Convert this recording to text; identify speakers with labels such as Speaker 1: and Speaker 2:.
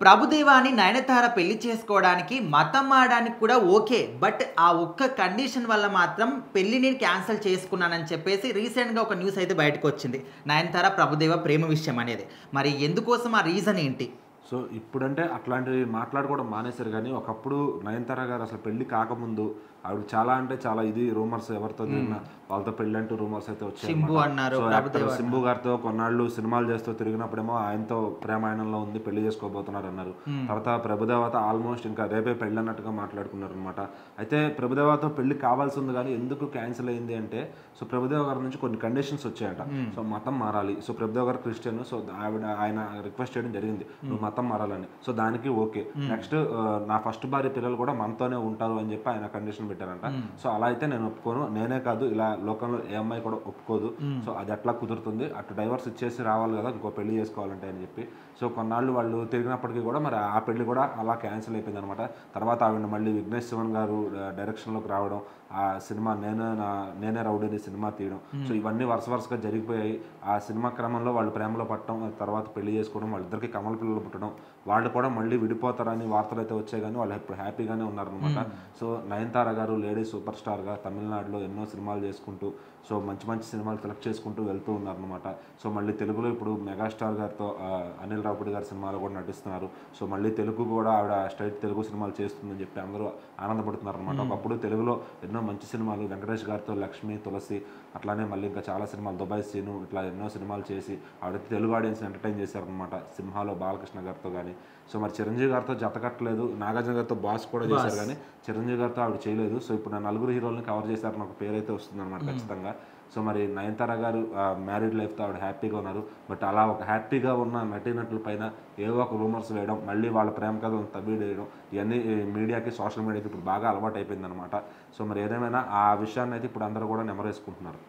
Speaker 1: ప్రభుదేవాని నయనతార పెళ్లి చేసుకోవడానికి మతం మారడానికి కూడా ఓకే. బట్ ఆ ఒక్క కండిషన్ వల్ల మాత్రం పెళ్లిని క్యాన్సెల్ చేసుకున్నానని చెప్పేసి రీసెంట్‌గా ఒక న్యూస్ అయితే బయటకొచ్చింది. నయనతార, ప్రభుదేవ ప్రేమ విషయం అనేది. మరి ఎందుకోసం ఆ రీజన్ ఏంటి?
Speaker 2: సో, ఇప్పుడంటే అట్లాంటివి మాట్లాడుకోవడం మానేశారు గానీ, ఒకప్పుడు నయనతార గారు అసలు పెళ్లి కాకముందు ఆవిడ చాలా అంటే చాలా ఇది రూమర్స్ ఎవరితో తిరిగినా వాళ్ళతో పెళ్ళంటూ రూమర్స్ అయితే
Speaker 1: శింబు
Speaker 2: వచ్చాయన్నమాట.
Speaker 1: అన్నారు,
Speaker 2: సో, యాక్టర్
Speaker 1: ప్రభుదేవ
Speaker 2: శింబు
Speaker 1: అన్నారు.
Speaker 2: గారితో కొన్నాళ్ళు సినిమాలు చేస్తూ తిరిగినప్పుడేమో ఆయనతో ప్రేమాయణంలో ఉంది, పెళ్లి చేసుకోబోతున్నారన్నారు. తర్వాత ప్రభుదేవతో ఆల్మోస్ట్ ఇంకా రేపే పెళ్లి అన్నట్టుగా మాట్లాడుకున్నారనమాట. అయితే ప్రభుదేవతో పెళ్లి కావాల్సి ఉంది కానీ ఎందుకు క్యాన్సిల్ అయింది అంటే, సో ప్రభుదేవ గారి నుంచి కొన్ని కండిషన్స్ వచ్చాయట. సో మతం మారాలి. సో ప్రభుదేవ గారు క్రిస్టియన్. సో ఆయన రిక్వెస్ట్ చేయడం జరిగింది, నువ్వు మతం మారాలని. సో దానికి ఓకే. నెక్స్ట్ నా ఫస్ట్ భార్య పిల్లలు కూడా మనతోనే ఉంటారు అని చెప్పి ఆయన కండిషన్ పెట్టారంట. సో అలా అయితే నేను ఒప్పుకోను, నేనే కాదు ఇలా లోకంలో ఏ అమ్మాయి కూడా ఒప్పుకోదు. సో అది ఎట్లా కుదురుతుంది, అటు డైవర్స్ ఇచ్చేసి రావాలి కదా ఇంకో పెళ్లి చేసుకోవాలంటే అని చెప్పి. సో కొన్నాళ్ళు వాళ్ళు తిరిగినప్పటికీ కూడా మరి ఆ పెళ్లి కూడా అలా క్యాన్సిల్ అయిపోయింది అనమాట. తర్వాత ఆవిడ మళ్ళీ విఘ్నేష్ శివన్ గారు డైరెక్షన్లోకి రావడం, ఆ సినిమా నేనే రౌడీని సినిమా తీయడం, సో ఇవన్నీ వరుసగా జరిగిపోయాయి. ఆ సినిమా క్రమంలో వాళ్ళు ప్రేమలో పట్టడం, తర్వాత పెళ్లి చేసుకోవడం, వాళ్ళిద్దరికి కమల పిల్లలు పుట్టడం, వాళ్ళు కూడా మళ్ళీ విడిపోతారని వార్తలు అయితే వచ్చాయి కానీ వాళ్ళు ఇప్పుడు హ్యాపీగానే ఉన్నారనమాట. సో నయనతార గారు లేడీ సూపర్ స్టార్గా తమిళనాడులో ఎన్నో సినిమాలు చేసుకుంటూ, సో మంచి మంచి సినిమాలు సెలెక్ట్ చేసుకుంటూ వెళ్తూ ఉన్నారనమాట. సో మళ్ళీ తెలుగులో ఇప్పుడు మెగాస్టార్ గారితో అనిల్ రావుపూడి గారి సినిమాలో కూడా నటిస్తున్నారు. సో మళ్ళీ తెలుగు కూడా ఆవిడ స్ట్రైట్ తెలుగు సినిమాలు చేస్తుందని చెప్పి అందరూ ఆనందపడుతున్నారు అనమాట. ఒకప్పుడు తెలుగులో ఎన్నో మంచి సినిమాలు వెంకటేష్ గారితో లక్ష్మి, తులసి, అట్లానే మళ్ళీ ఇంకా చాలా సినిమాలు దుబాయ్ సీను, ఇట్లా ఎన్నో సినిమాలు చేసి ఆవిడ తెలుగు ఆడియన్స్ ఎంటర్టైన్ చేశారనమాట. సింహాలో బాలకృష్ణ గారితో కానీ. సో మరి చిరంజీవి గారితో జతకట్టలేదు, నాగార్జున గారితో బాస్ కూడా చేశారు కానీ చిరంజీవి గారితో ఆవిడ చేయలేదు. సో ఇప్పుడు నా నలుగురు హీరోల్ని కవర్ చేశారని ఒక పేరు అయితే వస్తుంది అనమాట ఖచ్చితంగా. సో మరి నయనతార గారు మ్యారీడ్ లైఫ్తో ఆవిడ హ్యాపీగా ఉన్నారు. బట్ అలా ఒక హ్యాపీగా ఉన్న నటీనటుల పైన ఏవో ఒక రూమర్స్ వేయడం, మళ్ళీ వాళ్ళ ప్రేమ కథను తవ్విడేయడం, ఇవన్నీ మీడియాకి సోషల్ మీడియాకి ఇప్పుడు బాగా అలవాటు అయిపోయింది అనమాట. సో మరి ఏదేమైనా ఆ విషయాన్ని అయితే ఇప్పుడు అందరూ కూడా నెమరేసుకుంటున్నారు.